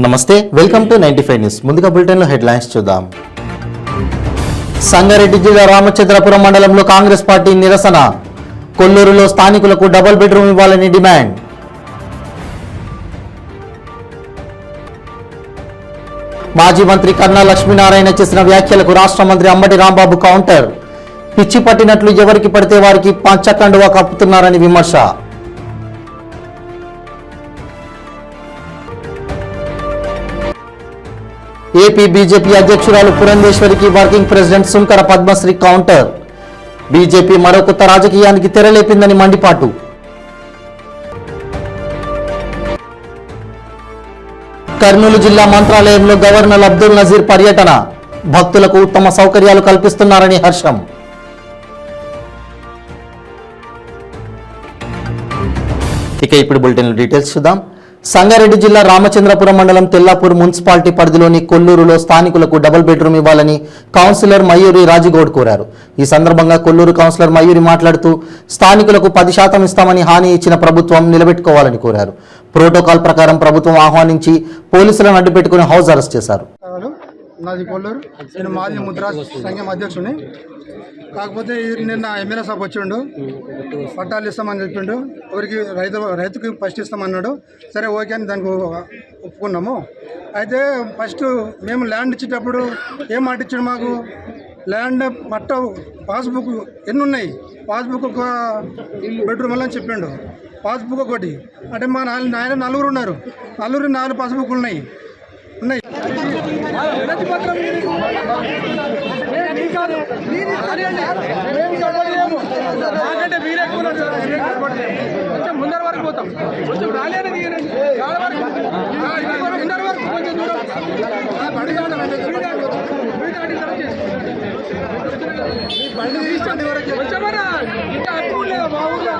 నమస్తే, welcome to 95 news. ముందుగా బులెటిన్లో హెడ్లైన్స్ చూద్దాం. సంగారెడ్డి జిల్లా రామచంద్రపురం మండలంలో కాంగ్రెస్ పార్టీ నిరసన. కొల్లూరులో స్థానికులకు డబుల్ బెడ్రూమ్ ఇవ్వాలని డిమాండ్. మాజీ మంత్రి కన్నా లక్ష్మీనారాయణ చేసిన వ్యాఖ్యలకు రాష్ట్ర మంత్రి అంబటి రాంబాబు కౌంటర్. పిచ్చి పట్టినట్లు ఎవరికి పడితే వారికి పంచకండువా కప్పుతున్నారని విమర్శ. ఏపీ బీజేపీ అధ్యక్షురాలు పురంధేశ్వరికి working president Sunkara Padmasri counter. BJP మరో కొత్త రాజకీయానికి తెరలేపిందని మండిపాటు. కర్నూలు జిల్లా మంత్రాలయంలో గవర్నర్ అబ్దుల్ నజీర్ పర్యటన. భక్తులకు ఉత్తమ సౌకర్యాలు కల్పిస్తున్నారని హర్షం. ఇక ఇప్పుడు బులెటిన్ డీటెయిల్స్ చూద్దాం. సంగారెడ్డి జిల్లా రామచంద్రపురం మండలం తెల్లాపూర్ మున్సిపాలిటీ పరిధిలోని కొల్లూరులో స్థానికులకు డబుల్ బెడ్రూమ్ ఇవ్వాలని కౌన్సిలర్ మయూరి రాజగౌడ్ కోరారు. ఈ సందర్భంగా కొల్లూరు కౌన్సిలర్ మయూరి మాట్లాడుతూ స్థానికులకు 10% ఇస్తామని హామీ ఇచ్చిన ప్రభుత్వం నిలబెట్టుకోవాలని కోరారు. ప్రోటోకాల్ ప్రకారం ప్రభుత్వం ఆహ్వానించి పోలీసులను అడ్డుపెట్టుకుని హౌస్ అరెస్ట్ చేశారు. నాది కొల్లూరు, నేను మాజీ ముద్రా సంఘం అధ్యక్షుని. కాకపోతే నిన్న ఎమ్మెల్యే సాబ్ వచ్చిండు, పట్టాలు ఇస్తామని చెప్పిండు. ఎవరికి రైతుకి ఫస్ట్ ఇస్తామన్నాడు. సరే ఓకే అని దానికి ఒప్పుకున్నాము. అయితే ఫస్ట్ మేము ల్యాండ్ ఇచ్చేటప్పుడు ఏం మాట ఇచ్చాడు మాకు? ల్యాండ్ పట్ట పాస్బుక్ ఎన్ని ఉన్నాయి, పాస్బుక్ ఒక బెడ్రూమ్ అని చెప్పిండు. పాస్బుక్ ఒకటి అంటే మా ఆయన నలుగురు ఉన్నారు, 4 పాస్బుక్లు ఉన్నాయి. నాకంటే మీరే కొంచెం ముందర వరకు పోతాం, కొంచెం రాలేని ముందర వరకు కొంచెం దూరం వచ్చామరా. ఇంకా అప్పు లేదా మా ఊళ్ళో?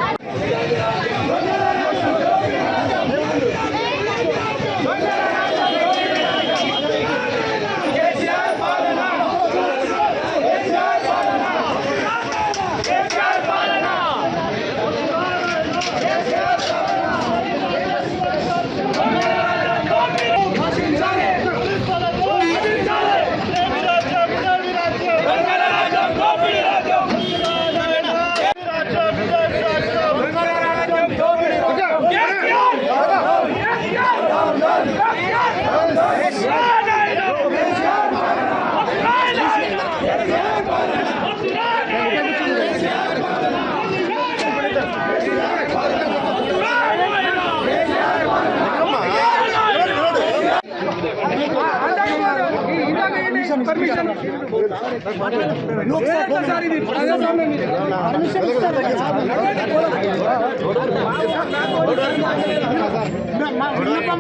పర్మిషన్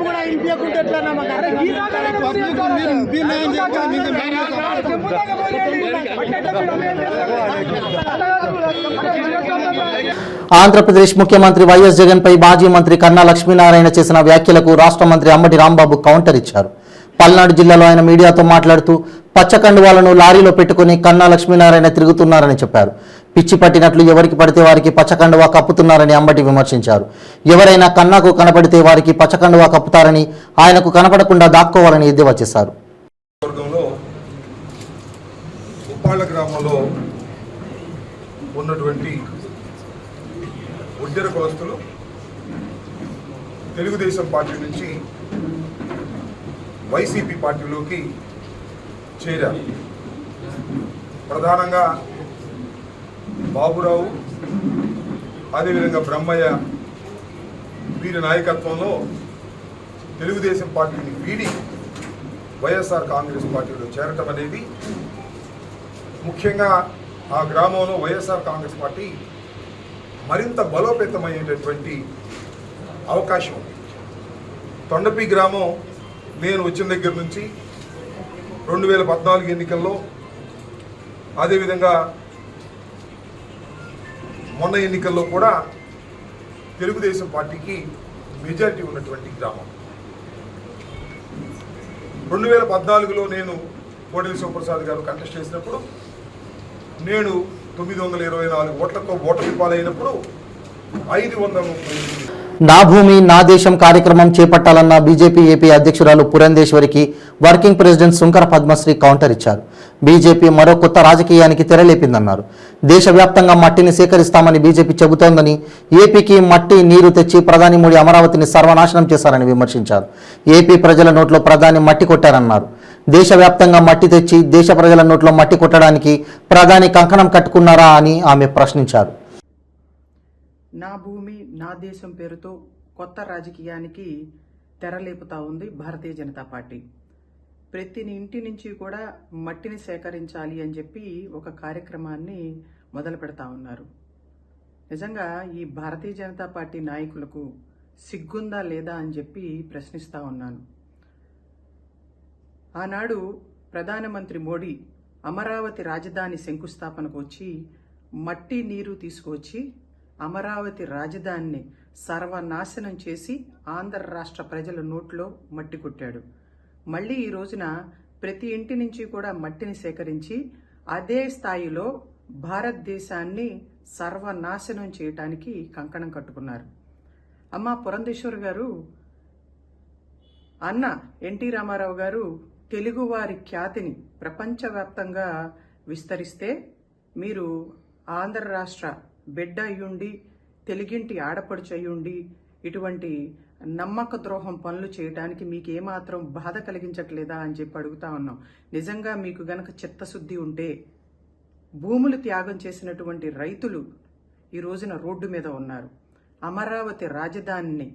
కూడా ఇంటికుంటే ఎట్లా? ఆంధ్రప్రదేశ్ ముఖ్యమంత్రి వైఎస్ జగన్ పై మాజీ మంత్రి కన్నా లక్ష్మీనారాయణ చేసిన వ్యాఖ్యలకు రాష్ట్ర మంత్రి అంబటి రాంబాబు కౌంటర్ ఇచ్చారు. పల్నాడు జిల్లాలో ఆయన మీడియాతో మాట్లాడుతూ పచ్చకండువాలను లారీలో పెట్టుకుని కన్నా లక్ష్మీనారాయణ తిరుగుతున్నారని చెప్పారు. పిచ్చి పట్టినట్లు ఎవరికి పడితే వారికి పచ్చకండువా కప్పుతున్నారని అంబటి విమర్శించారు. ఎవరైనా కన్నాకు కనపడితే వారికి పచ్చకండువా కప్పుతారని, ఆయనకు కనపడకుండా దాక్కోవాలని ఎద్దేవా చేశారు. గ్రామంలో ఉన్నటువంటి ఉద్యర కులస్తులు తెలుగుదేశం పార్టీ నుంచి వైసీపీ పార్టీలోకి చేరారు. ప్రధానంగా బాబురావు, అదేవిధంగా బ్రహ్మయ్య వీరి నాయకత్వంలో తెలుగుదేశం పార్టీని వీడి వైఎస్ఆర్ కాంగ్రెస్ పార్టీలో చేరటం అనేది ముఖ్యంగా ఆ గ్రామంలో వైఎస్ఆర్ కాంగ్రెస్ పార్టీ మరింత బలోపేతమయ్యేటటువంటి అవకాశం ఉంది. తొండపి గ్రామం నేను వచ్చిన దగ్గర నుంచి 2014 ఎన్నికల్లో, అదేవిధంగా మొన్న ఎన్నికల్లో కూడా తెలుగుదేశం పార్టీకి మెజారిటీ ఉన్నటువంటి గ్రామం. 2014లో నేను కోడెల శివప్రసాద్ గారు కంటెస్ట్ చేసినప్పుడు నేను 924 ఓట్లతో ఓటమి పాలైనప్పుడు 538 నా భూమి నా దేశం కార్యక్రమం చేపట్టాలన్న బీజేపీ ఏపీ అధ్యక్షురాలు పురంధేశ్వరికి working president Sunkara Padmasri counter ఇచ్చారు. బీజేపీ మరో కొత్త రాజకీయానికి తెరలేపిందన్నారు. దేశవ్యాప్తంగా మట్టిని సేకరిస్తామని బీజేపీ చెబుతోందని, ఏపీకి మట్టి నీరు తెచ్చి ప్రధాని మోడీ అమరావతిని సర్వనాశనం చేశారని విమర్శించారు. ఏపీ ప్రజల నోట్లో ప్రధాని మట్టి కొట్టారన్నారు. దేశవ్యాప్తంగా మట్టి తెచ్చి దేశ ప్రజల నోట్లో మట్టి కొట్టడానికి ప్రధాని కంకణం కట్టుకున్నారా అని ఆమె ప్రశ్నించారు. నా భూమి నా దేశం పేరుతో కొత్త రాజకీయానికి తెరలేపుతా ఉంది భారతీయ జనతా పార్టీ. ప్రతి ఇంటి నుంచి కూడా మట్టిని సేకరించాలి అని చెప్పి ఒక కార్యక్రమాన్ని మొదలు పెడతా ఉన్నారు. నిజంగా ఈ భారతీయ జనతా పార్టీ నాయకులకు సిగ్గుందా లేదా అని చెప్పి ప్రశ్నిస్తా ఉన్నాను. ఆనాడు ప్రధానమంత్రి మోడీ అమరావతి రాజధాని శంకుస్థాపనకు వచ్చి మట్టి నీరు తీసుకువచ్చి అమరావతి రాజధానిని సర్వనాశనం చేసి ఆంధ్ర రాష్ట్ర ప్రజల నోట్లో మట్టి కొట్టాడు. మళ్ళీ ఈ రోజున ప్రతి ఇంటి నుంచి కూడా మట్టిని సేకరించి అదే స్థాయిలో భారతదేశాన్ని సర్వనాశనం చేయటానికి కంకణం కట్టుకున్నారు. అమ్మ పురంధేశ్వర్ గారు, అన్న ఎన్టీ రామారావు గారు తెలుగువారి ఖ్యాతిని ప్రపంచవ్యాప్తంగా విస్తరిస్తే మీరు ఆంధ్ర రాష్ట్ర బిడ్డ అయ్యుండి తెలుగింటి ఆడపడుచు అయ్యుండి ఇటువంటి నమ్మక ద్రోహం పనులు చేయడానికి మీకు ఏమాత్రం బాధ కలిగించట్లేదా అని చెప్పి అడుగుతా ఉన్నాం. నిజంగా మీకు గనక చిత్తశుద్ధి ఉంటే భూములు త్యాగం చేసినటువంటి రైతులు ఈ రోజున రోడ్డు మీద ఉన్నారు. అమరావతి రాజధానిని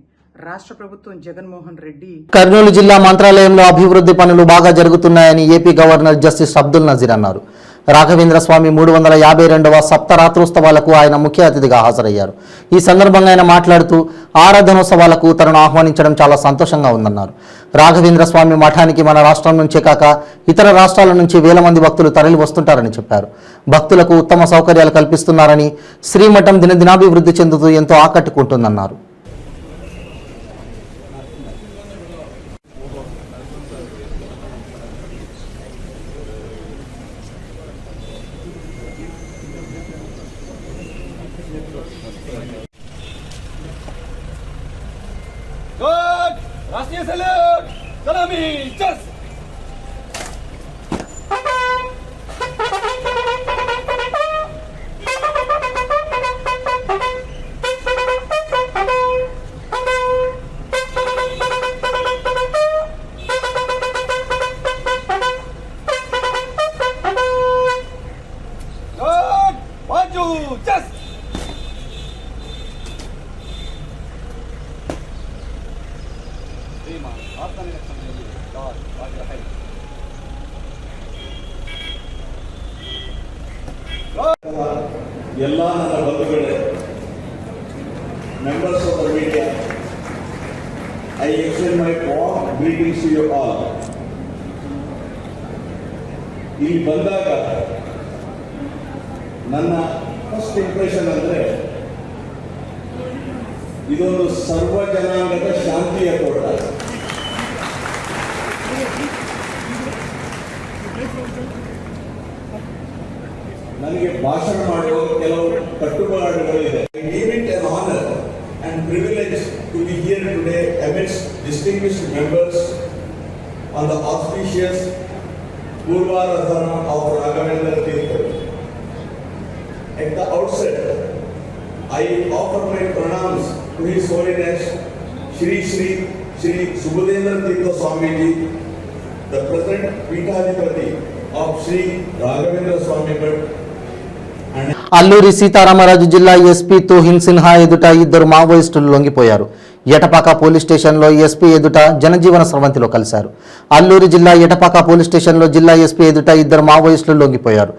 రాష్ట్ర ప్రభుత్వం జగన్మోహన్ రెడ్డి కర్నూలు జిల్లా మంత్రాలయంలో అభివృద్ధి పనులు బాగా జరుగుతున్నాయని AP governor justice Abdul Nazeer అన్నారు. రాఘవేంద్ర స్వామి 352వ సప్తరాత్రోత్సవాలకు ఆయన ముఖ్య అతిథిగా హాజరయ్యారు. ఈ సందర్భంగా ఆయన మాట్లాడుతూ ఆరాధనోత్సవాలకు తనను ఆహ్వానించడం చాలా సంతోషంగా ఉందన్నారు. రాఘవేంద్ర స్వామి మఠానికి మన రాష్ట్రం నుంచే కాక ఇతర రాష్ట్రాల నుంచి వేల మంది భక్తులు తరలి వస్తుంటారని చెప్పారు. భక్తులకు ఉత్తమ సౌకర్యాలు కల్పిస్తున్నారని, శ్రీమఠం దినదినాభివృద్ధి చెందుతూ ఎంతో ఆకట్టుకుంటుందన్నారు. राष्ट्रीय सैल्यूट सलामी चर्च बाजू चर्च ಎಲ್ಲ ನನ್ನ ಬಂಧುಗಳೇ, members of the media, I extend my warm greetings to you all. ಇಲ್ಲಿ ಬಂದಾಗ ನನ್ನ ಫಸ್ಟ್ ಇಂಪ್ರೆಷನ್ ಅಂದ್ರೆ ಇದೊಂದು ಸರ್ವ ಜನಾಂಗದ ಶಾಂತಿಯ ತೋಟ. ನನಗೆ ಭಾಷಣ ಮಾಡುವ ಕೆಲವು ಕಟ್ಟುಪಾಡುಗಳಿದೆ. I deem it an honor and privilege to be here today amidst distinguished members on the auspicious Purvaradhana of Raghavendra Tirtha. At the outset, I offer my pranams to His Holiness Shri Shri Shri Subhadendra Tirtha Swamiji, the present Pithadipati of Shri Raghavendra Swami Math. Alluri Sitaramaraju జిల్లా SP తోహిన్ Sinha ఎదుట ఇద్దరు మావోయిస్టులు లొంగిపోయారు. Etapaka police స్టేషన్లో SP ఎదుట జనజీవన స్రవంతిలో కలిశారు. అల్లూరి జిల్లా Etapaka police స్టేషన్లో జిల్లా ఎస్పీ ఎదుట ఇద్దరు మావోయిస్టులు లొంగిపోయారు.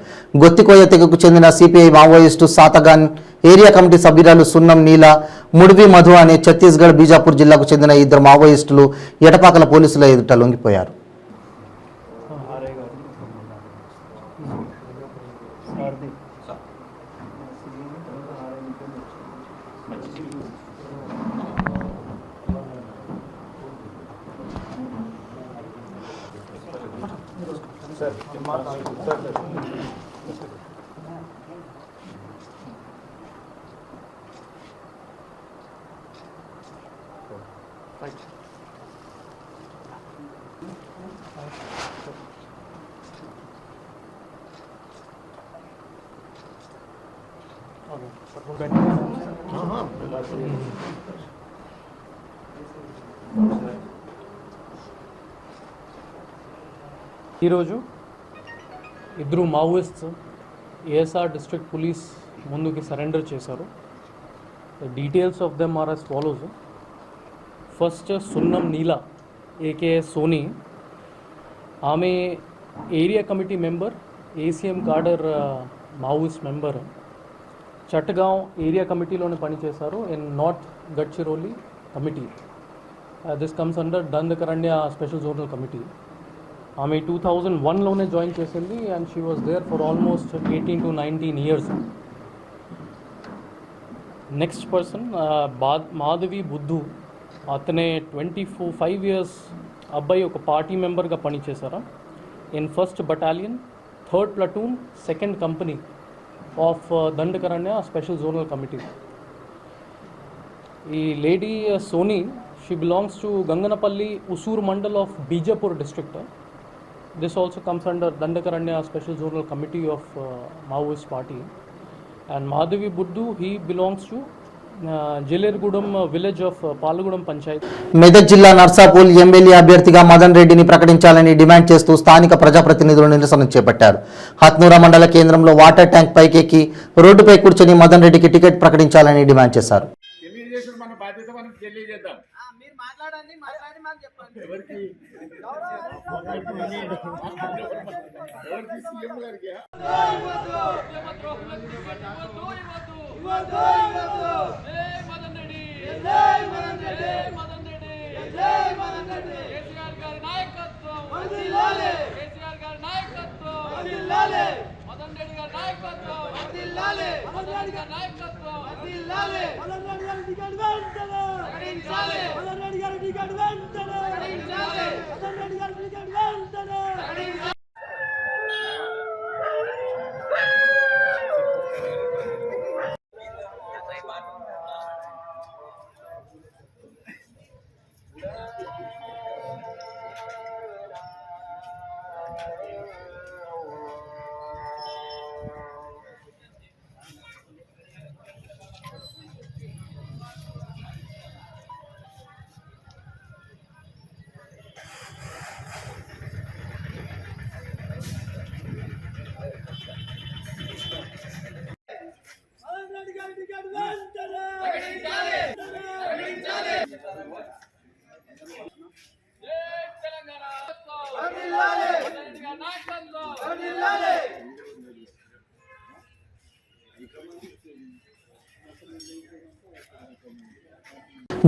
గొత్తికోయ తెగకు చెందిన సిపిఐ మావోయిస్టు సాతగాన్ ఏరియా కమిటీ సభ్యురాలు సున్నం నీల, ముడివి మధు అనే ఛత్తీస్గఢ్ బీజాపూర్ జిల్లాకు చెందిన ఇద్దరు మావోయిస్టులు ఎటపాకల పోలీసుల ఎదుట లొంగిపోయారు. ఈరోజు ఇద్దరు మావోయిస్ట్స్ ఏఎస్ఆర్ డిస్ట్రిక్ట్ పోలీస్ ముందుకి సరెండర్ చేశారు. The details of them are as follows. First Sunnam Neela AK Soni, ఆమె area committee member, ACM cadre Maoist member. Chattagam area కమిటీలోనే పనిచేశారు in north Gadchiroli committee. This comes under Dandakaranya special zonal committee. ఆమె 2001లోనే join చేసింది and she was there for almost 18 to 19 years. Next person Madhavi Buddhu, అతనే 25 years అబ్బాయి ఒక party మెంబర్గా పనిచేశారు in 1st Battalion 3rd Platoon 2nd Company of Dandakaranya special zonal committee. ఈ lady Soni, she belongs to Ganganapalli Usur mandal of Bijapur district. This also comes under Dandakaranya special zonal committee of Maoist party. And Madhavi Buddhu, he belongs to Jilergudem village of Palagudem panchayat. Medak జిల్లా Narsapur MLA అభ్యర్థిగా మదన్ రెడ్డిని ప్రకటించాలని demand చేస్తూ స్థానిక ప్రజాప్రతినిధులు నిరసన చేపట్టారు. హత్నూరా మండల కేంద్రంలో వాటర్ ట్యాంక్ పైకెక్కి రోడ్డుపై కూర్చొని మదన్ రెడ్డికి టికెట్ ప్రకటించాలని డిమాండ్ చేశారు.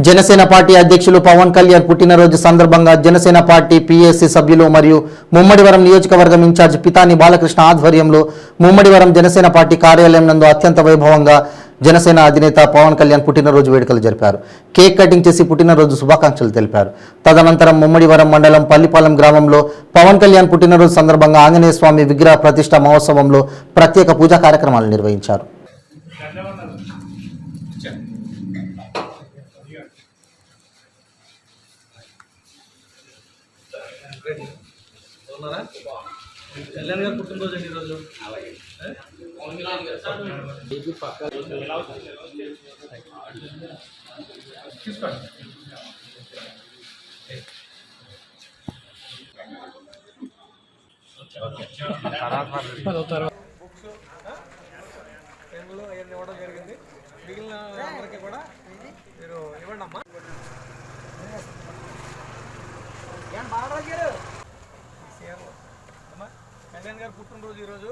జనసేన పార్టీ అధ్యక్షులు పవన్ కళ్యాణ్ పుట్టినరోజు సందర్భంగా జనసేన పార్టీ పీఏసీ సభ్యులు మరియు ముమ్మడివరం నియోజకవర్గం ఇన్ఛార్జ్ పితాని బాలకృష్ణ ఆధ్వర్యంలో ముమ్మడివరం జనసేన పార్టీ కార్యాలయం నందు అత్యంత వైభవంగా జనసేన అధినేత పవన్ కళ్యాణ్ పుట్టినరోజు వేడుకలు జరిపారు. కేక్ కటింగ్ చేసి పుట్టినరోజు శుభాకాంక్షలు తెలిపారు. తదనంతరం ముమ్మడివరం మండలం పల్లిపాలెం గ్రామంలో పవన్ కళ్యాణ్ పుట్టినరోజు సందర్భంగా ఆంజనేయ స్వామి విగ్రహ ప్రతిష్ఠ మహోత్సవంలో ప్రత్యేక పూజా కార్యక్రమాలు నిర్వహించారు. కళ్యాణ్ గారు పుట్టినరోజు అండి ఈరోజు. పెన్నులు అవన్నీ ఇవ్వడం జరిగింది. మిగిలిన అందరికీ కూడా మీరు ఇవ్వండి అమ్మా. కళ్యాణ్ గారు పుట్టినరోజు ఈరోజు.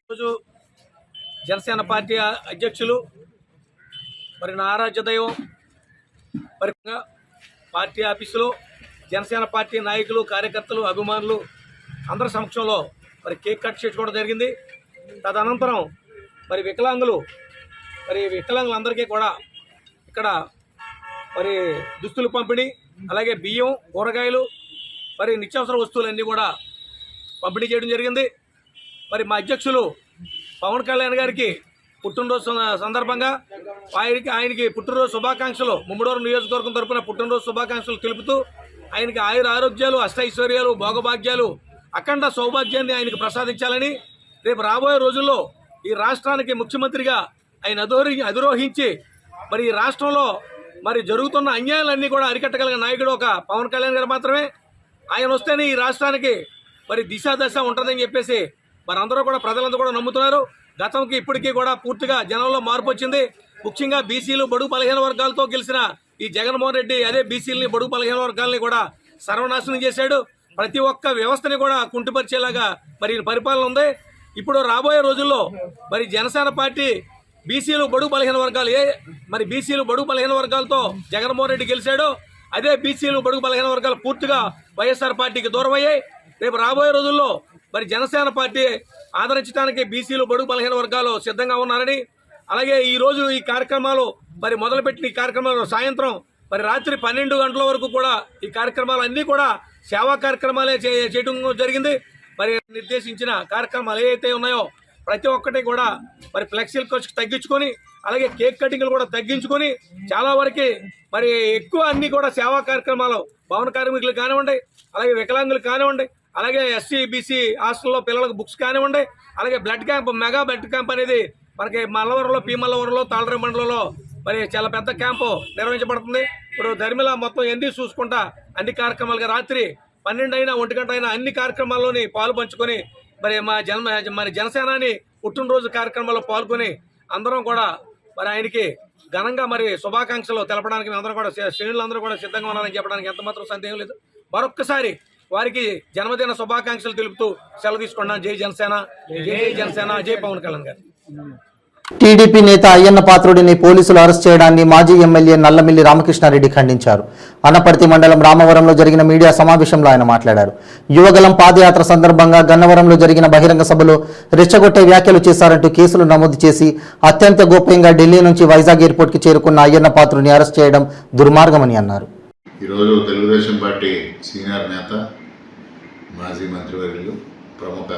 ఈరోజు జనసేన పార్టీ అధ్యక్షులు మరి నా ఆరాధ్య దైవం మరి పార్టీ ఆఫీసులో జనసేన పార్టీ నాయకులు, కార్యకర్తలు, అభిమానులు అందరి సమక్షంలో మరి కేక్ కట్ చేసుకోవడం జరిగింది. తదనంతరం మరి వికలాంగులందరికీ కూడా ఇక్కడ మరి దుస్తులు పంపిణీ, అలాగే బియ్యం, కూరగాయలు, మరి నిత్యావసర వస్తువులన్నీ కూడా పంపిణీ చేయడం జరిగింది. మరి మా అధ్యక్షులు పవన్ కళ్యాణ్ గారికి పుట్టినరోజు సందర్భంగా ఆయనకి పుట్టినరోజు శుభాకాంక్షలు ముమ్మడోరు నియోజకవర్గం తరఫున పుట్టినరోజు శుభాకాంక్షలు తెలుపుతూ ఆయనకి ఆయుర ఆరోగ్యాలు అష్టైశ్వర్యాలు భోగభాగ్యాలు అఖండ సౌభాగ్యాన్ని ఆయనకు ప్రసాదించాలని రేపు రాబోయే రోజుల్లో ఈ రాష్ట్రానికి ముఖ్యమంత్రిగా ఆయన అధిరోహించి మరి ఈ రాష్ట్రంలో మరి జరుగుతున్న అన్యాయాలన్నీ కూడా అరికట్టగలిగిన నాయకుడు ఒక పవన్ కళ్యాణ్ గారు మాత్రమే. ఆయన వస్తేనే ఈ రాష్ట్రానికి మరి దశ ఉంటుందని చెప్పేసి మరి అందరూ కూడా ప్రజలందరూ కూడా నమ్ముతున్నారు. గతంకి ఇప్పటికీ కూడా పూర్తిగా జనంలో మార్పు వచ్చింది. ముఖ్యంగా బీసీలు బడుగు బలహీన వర్గాలతో గెలిచిన ఈ జగన్మోహన్ రెడ్డి అదే బీసీలని బడుగు బలహీన వర్గాలని కూడా సర్వనాశనం చేశాడు. ప్రతి ఒక్క వ్యవస్థని కూడా కుంటుపరిచేలాగా మరి పరిపాలన ఉంది. ఇప్పుడు రాబోయే రోజుల్లో మరి జనసేన పార్టీ బీసీలు బడుగు బలహీన వర్గాలు మరి బీసీలు బడుగు బలహీన వర్గాలతో జగన్మోహన్ రెడ్డి గెలిచాడు. అదే బీసీలు బడుగు బలహీన వర్గాలు పూర్తిగా వైఎస్ఆర్ పార్టీకి దూరం అయ్యాయి. రేపు రాబోయే రోజుల్లో మరి జనసేన పార్టీ ఆదరించడానికి బీసీలు బడుగు బలహీన వర్గాలు సిద్ధంగా ఉన్నారని, అలాగే ఈరోజు ఈ కార్యక్రమాలు మరి మొదలుపెట్టిన ఈ కార్యక్రమాలు సాయంత్రం మరి రాత్రి 12 గంటల వరకు కూడా ఈ కార్యక్రమాలు అన్నీ కూడా సేవా కార్యక్రమాలే చేయడం జరిగింది. మరి నిర్దేశించిన కార్యక్రమాలు ఏవైతే ఉన్నాయో ప్రతి ఒక్కటి కూడా మరి ఫ్లెక్సీల ఖర్చు తగ్గించుకొని అలాగే కేక్ కటింగ్లు కూడా తగ్గించుకొని చాలా వరకు మరి ఎక్కువ అన్ని కూడా సేవా కార్యక్రమాలు భవన కార్మికులు కానివ్వండి, అలాగే వికలాంగులు కానివ్వండి, అలాగే ఎస్సీ బీసీ హాస్టల్లో పిల్లలకు బుక్స్ కానివ్వండి, అలాగే blood camp mega blood camp అనేది మనకి మల్లవరంలో మల్లవరంలో తాళరే మండలంలో మరి చాలా పెద్ద క్యాంపు నిర్వహించబడుతుంది. ఇప్పుడు ధర్మిల మొత్తం ఎన్ని చూసుకుంటా అన్ని కార్యక్రమాలుగా రాత్రి 12 అయినా 1 గంట అయినా అన్ని కార్యక్రమాల్లోని పాలు పంచుకొని మరి జనసేనాని పుట్టినరోజు కార్యక్రమాల్లో పాల్గొని అందరం కూడా మరి ఆయనకి ఘనంగా మరి శుభాకాంక్షలు తెలపడానికి అందరం కూడా శ్రేణులందరూ కూడా సిద్ధంగా ఉన్నారని చెప్పడానికి ఎంత మాత్రం సందేహం లేదు. మరొక్కసారి వారికి జన్మదిన శుభాకాంక్షలు తెలుపుతూ సెలవు తీసుకున్నాను. జై జనసేన, జై జనసేన, జై పవన్ కళ్యాణ్ గారు. టీడీపీ నేత అయ్యన్న పాత్రుడిని పోలీసులు అరెస్ట్ చేయడాన్ని మాజీ ఎమ్మెల్యే నల్లమిల్లి రామకృష్ణారెడ్డి ఖండించారు. అనపర్తి మండలం రామవరంలో జరిగిన మీడియా సమావేశంలో ఆయన మాట్లాడారు. యువగలం పాదయాత్ర సందర్భంగా గన్నవరంలో జరిగిన బహిరంగ సభలో రెచ్చగొట్టే వ్యాఖ్యలు చేశారంటూ కేసులు నమోదు చేసి అత్యంత గోప్యంగా ఢిల్లీ నుంచి వైజాగ్ ఎయిర్పోర్ట్కి చేరుకున్న అయ్యన్న పాత్రుడిని అరెస్ట్ చేయడం దుర్మార్గమని అన్నారు. ఈరోజు తెలుగుదేశం పార్టీ సీనియర్ నేత మాజీ మంత్రివర్యులు ప్రముఖ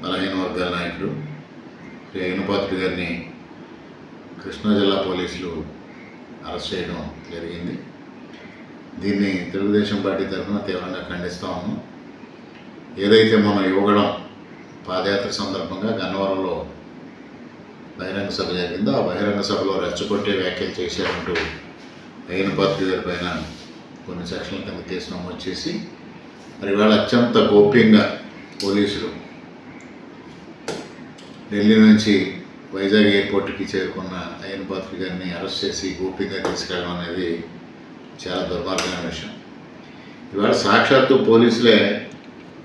బలహీన వర్గాల నాయకుడు శ్రీ అయ్యన్న పాత్రుడి గారిని కృష్ణా జిల్లా పోలీసులు అరెస్ట్ చేయడం జరిగింది. దీన్ని తెలుగుదేశం పార్టీ తరఫున తీవ్రంగా ఖండిస్తూ ఉన్నాం. ఏదైతే మన యువగడం పాదయాత్ర సందర్భంగా గన్నవరంలో బహిరంగ సభ జరిగిందో ఆ బహిరంగ సభలో రెచ్చగొట్టే వ్యాఖ్యలు చేశారంటూ అయ్యన్న పాత్రుడి గారి పైన కొన్ని సెక్షన్ల కింద కేసు నమోదు చేసి మరి ఇవాళ అత్యంత గోప్యంగా పోలీసులు ఢిల్లీ నుంచి వైజాగ్ ఎయిర్పోర్ట్కి చేరుకున్న అయ్యన్న పాత్రుడి గారిని అరెస్ట్ చేసి గోప్యంగా తీసుకెళ్ళడం అనేది చాలా దుర్మార్గమైన విషయం. ఇవాళ సాక్షాత్తు పోలీసులే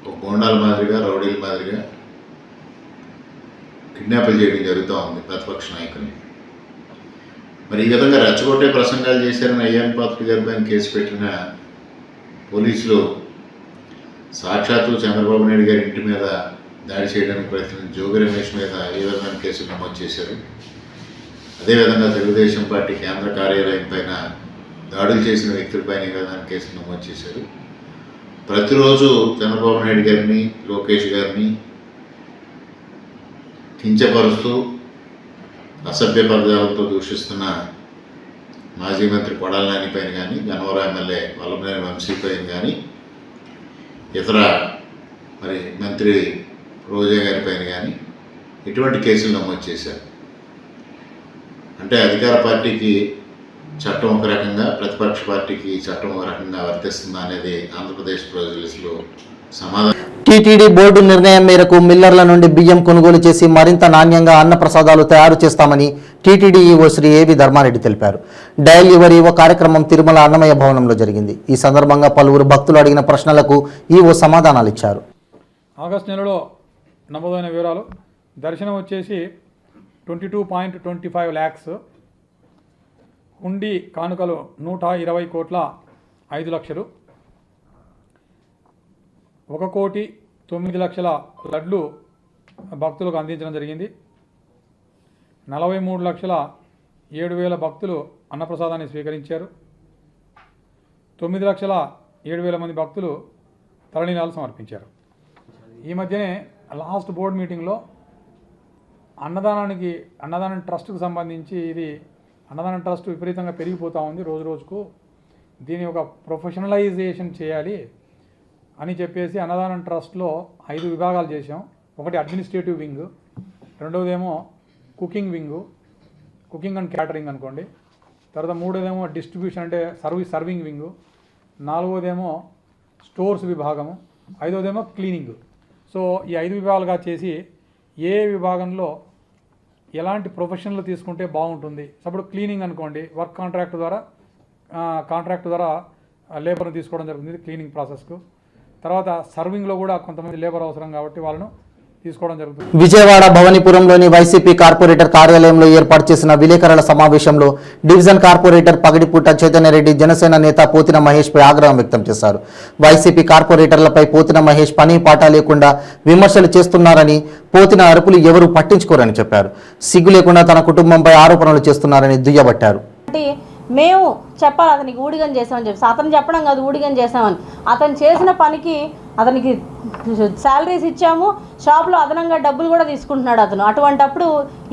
ఒక గోండాల మాదిరిగా రౌడీల మాదిరిగా కిడ్నాపులు చేయడం జరుగుతూ ఉంది ప్రతిపక్ష నాయకుల్ని. మరి ఈ విధంగా రెచ్చగొట్టే ప్రసంగాలు చేశారని అయ్యన్న పాత్రుడి గారి పైన కేసు పెట్టిన పోలీసులు సాక్షాత్తు చంద్రబాబు నాయుడు గారి ఇంటి మీద దాడి చేయడానికి ప్రయత్నించిన జోగి రమేష్ మీద ఏ విధమైన కేసులు నమోదు చేశారు. అదేవిధంగా తెలుగుదేశం పార్టీ కేంద్ర కార్యాలయం పైన దాడులు చేసిన వ్యక్తులపైన ఏ విధమైన కేసులు నమోదు చేశారు. ప్రతిరోజు చంద్రబాబు నాయుడు గారిని లోకేష్ గారిని కించపరుస్తూ అసభ్య పదాలతో దూషిస్తున్న మాజీ మంత్రి కొడాల నాని పైన కానీ గన్నవరం ఎమ్మెల్యే వల్లభనేని వంశీ పైన కానీ ఇతర మరి మంత్రి రోజా గారి పైన కానీ ఎటువంటి కేసులు నమోదు చేశారు. అంటే అధికార పార్టీకి చట్టం ఒక రకంగా ప్రతిపక్ష పార్టీకి చట్టం ఒక రకంగా వర్తిస్తుందా అనేది ఆంధ్రప్రదేశ్ ప్రజలు సమాధానం. టీటీడీ బోర్డు నిర్ణయం మేరకు మిల్లర్ల నుండి బియ్యం కొనుగోలు చేసి మరింత నాణ్యంగా అన్న ప్రసాదాలు తయారు చేస్తామని టీటీడీ ఈవో శ్రీ ఏవి ధర్మారెడ్డి తెలిపారు. డయల్ యువర్ ఈవో కార్యక్రమం తిరుమల అన్నమయ్య భవనంలో జరిగింది. ఈ సందర్భంగా పలువురు భక్తులు అడిగిన ప్రశ్నలకు ఈవో సమాధానాలు ఇచ్చారు. ఆగస్టు నెలలో నమోదైన వివరాలు దర్శనం వచ్చేసి 22.25 lakhs, హుండీ కానుకలు 120,05,00,000, 1,09,00,000 లడ్లు భక్తులకు అందించడం జరిగింది. 43,07,000 భక్తులు అన్నప్రసాదాన్ని స్వీకరించారు. 9,07,000 మంది భక్తులు తలనీలాలు సమర్పించారు. ఈ మధ్యనే లాస్ట్ బోర్డు మీటింగ్లో అన్నదానం ట్రస్ట్కి సంబంధించి ఇది అన్నదానం ట్రస్ట్ విపరీతంగా పెరిగిపోతూ ఉంది రోజు రోజుకు. దీని ఒక ప్రొఫెషనలైజేషన్ చేయాలి అని చెప్పేసి అన్నదానం ట్రస్ట్లో 5 విభాగాలు చేసాం. ఒకటి అడ్మినిస్ట్రేటివ్ వింగ్, రెండవదేమో cooking wing, cooking and catering అనుకోండి. తర్వాత మూడోదేమో డిస్ట్రిబ్యూషన్ అంటే సర్వింగ్ వింగు, నాలుగోదేమో స్టోర్స్ విభాగము, ఐదోదేమో క్లీనింగ్. సో ఈ 5 విభాగాలుగా చేసి ఏ విభాగంలో ఎలాంటి ప్రొఫెషన్లు తీసుకుంటే బాగుంటుంది. ఇప్పుడు క్లీనింగ్ అనుకోండి, వర్క్ కాంట్రాక్ట్ ద్వారా లేబర్ని తీసుకోవడం జరుగుతుంది క్లీనింగ్ ప్రాసెస్కు. తర్వాత సర్వింగ్లో కూడా కొంతమంది లేబర్ అవసరం కాబట్టి వాళ్ళను తీసుకోవడం జరుగుతుంది. విజయవాడ భవానీపురంలోని వైసీపీ కార్పొరేటర్ కార్యాలయంలో ఏర్పాటు చేసిన విలేకరుల సమావేశంలో డివిజన్ కార్పొరేటర్ పగిడిపుట్ట చైతన్యరెడ్డి జనసేన నేత పోతిన మహేష్ పై ఆగ్రహం వ్యక్తం చేశారు. వైసీపీ కార్పొరేటర్లపై పోతిన మహేష్ పని పాట లేకుండా విమర్శలు చేస్తున్నారని, పోతిన అరుపులు ఎవరూ పట్టించుకోరని చెప్పారు. సిగ్గు లేకుండా తన కుటుంబంపై ఆరోపణలు చేస్తున్నారని దుయ్యబట్టారు. మేము చెప్పాలి అతనికి ఊడిగం చేసామని చెప్పి, అతను చెప్పడం కాదు ఊడిగం చేసామని. అతను చేసిన పనికి అతనికి శాలరీస్ ఇచ్చాము, షాప్లో అదనంగా డబ్బులు కూడా తీసుకుంటున్నాడు అతను. అటువంటప్పుడు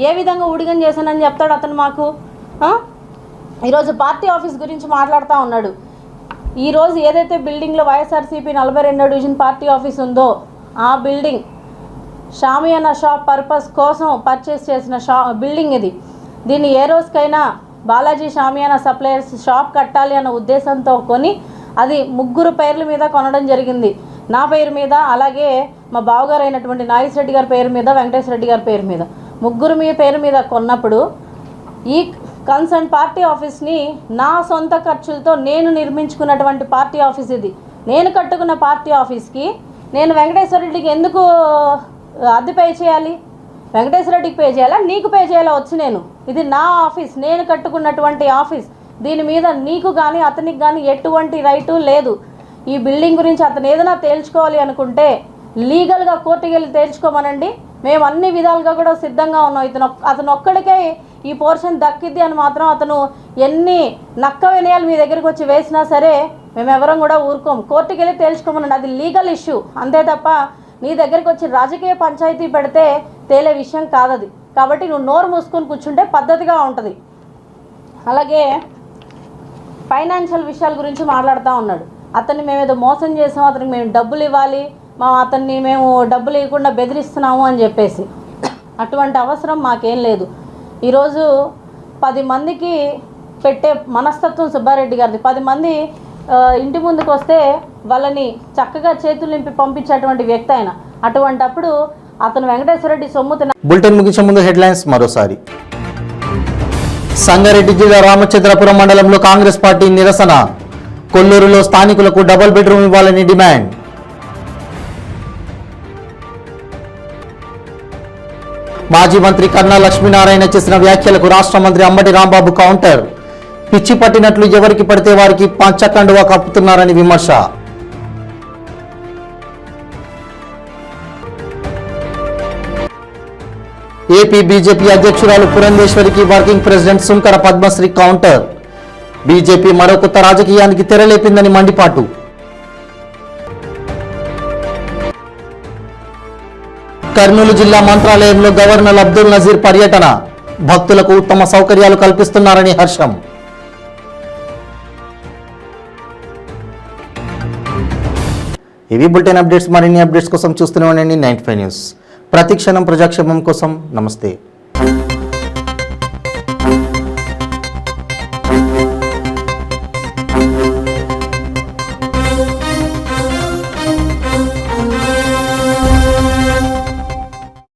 ఏ విధంగా ఊడిగం చేశానని చెప్తాడు అతను మాకు? ఈరోజు పార్టీ ఆఫీస్ గురించి మాట్లాడుతూ ఉన్నాడు. ఈరోజు ఏదైతే బిల్డింగ్లో వైఎస్ఆర్సీపీ 42వ డివిజన్ పార్టీ ఆఫీస్ ఉందో ఆ బిల్డింగ్ షామియానా షాప్ పర్పస్ కోసం పర్చేస్ చేసిన బిల్డింగ్ ఇది. దీన్ని ఏ రోజుకైనా బాలాజీ షామియానా సప్లయర్స్ షాప్ కట్టాలి అన్న ఉద్దేశంతో కొని అది 3 పేర్ల మీద కొనడం జరిగింది. నా పేరు మీద, అలాగే మా బావగారు అయినటువంటి నాగేశ్వర రెడ్డి గారి పేరు మీద, వెంకటేశ్వర రెడ్డి గారి పేరు మీద, 3 పేరు మీద కొన్నప్పుడు ఈ కన్సర్న్ పార్టీ ఆఫీస్ని నా సొంత ఖర్చులతో నేను నిర్మించుకున్నటువంటి పార్టీ ఆఫీస్ ఇది. నేను కట్టుకున్న పార్టీ ఆఫీస్కి నేను వెంకటేశ్వర రెడ్డికి ఎందుకు అద్దె పే చేయాలి? వెంకటేశ్వర రెడ్డికి పే చేయాలా, నీకు పే చేయాలా? వచ్చి నేను ఇది నా ఆఫీస్, నేను కట్టుకున్నటువంటి ఆఫీస్. దీని మీద నీకు కానీ అతనికి కానీ ఎటువంటి రైటు లేదు. ఈ బిల్డింగ్ గురించి అతను ఏదైనా తేల్చుకోవాలి అనుకుంటే లీగల్గా కోర్టుకి వెళ్ళి తేల్చుకోమనండి. మేము అన్ని విధాలుగా కూడా సిద్ధంగా ఉన్నాం. అతను ఒక్కడికే ఈ పోర్షన్ దక్కిద్ది అని మాత్రం అతను ఎన్ని నక్క వినయాలు మీ దగ్గరికి వచ్చి వేసినా సరే మేమెవరం కూడా ఊరుకోం. కోర్టుకి వెళ్ళి తేల్చుకోమనండి, అది లీగల్ ఇష్యూ అంతే తప్ప నీ దగ్గరికి వచ్చి రాజకీయ పంచాయతీ పెడితే తేలే విషయం కాదది. కాబట్టి నువ్వు నోరు మూసుకొని కూర్చుంటే పద్ధతిగా ఉంటుంది. అలాగే ఫైనాన్షియల్ విషయాల గురించి మాట్లాడుతూ ఉన్నాడు. అతన్ని మేము ఏదో మోసం చేసాము, అతనికి మేము డబ్బులు ఇవ్వాలి, అతన్ని మేము డబ్బులు ఇవ్వకుండా బెదిరిస్తున్నాము అని చెప్పేసి అటువంటి అవసరం మాకేం లేదు. ఈరోజు 10 మందికి పెట్టే మనస్తత్వం సుబ్బారెడ్డి గారిది. 10 మంది ఇంటి ముందుకు వస్తే వాళ్ళని చక్కగా చేతులు నింపి పంపించేటువంటి వ్యక్తి ఆయన. అటువంటప్పుడు అతను వెంకటేశ్వర రెడ్డి సొమ్ము బులెటిన్ ముగించే ముందు హెడ్లైన్స్ మరోసారి. సంగారెడ్డి జిల్లా రామచంద్రపురం మండలంలో కాంగ్రెస్ పార్టీ నిరసన. కొల్లూరులో స్థానికులకు డబుల్ బెడ్రూమ్ ఇవ్వాలని డిమాండ్. మాజీ మంత్రి కన్నా లక్ష్మీనారాయణ చేసిన వ్యాఖ్యలకు రాష్ట్ర మంత్రి అంబటి రాంబాబు కౌంటర్. పిచ్చి పట్టినట్లు ఎవరికి పడితే వారికి పంచకండువా కప్పుతున్నారని విమర్శ. ఏపీ బీజేపీ అధ్యక్షురాలు పురంధేశ్వరికి working president Sunkara Padmasri counter. BJP మరో కొత్త రాజకీయానికి తెరలేపిందని మండిపాటు. కర్నూలు జిల్లా మంత్రాలయంలో గవర్నర్ అబ్దుల్ నజీర్ పర్యటన. భక్తులకు ఉత్తమ సౌకర్యాలు కల్పిస్తున్నారని హర్షం. ఇవి బులెటిన్ అప్డేట్స్. మరిన్ని అప్డేట్స్ కోసం చూస్తూనే ఉండండి 95 న్యూస్. ప్రతిక్షణం ప్రజాక్షేమం కోసం. నమస్తే.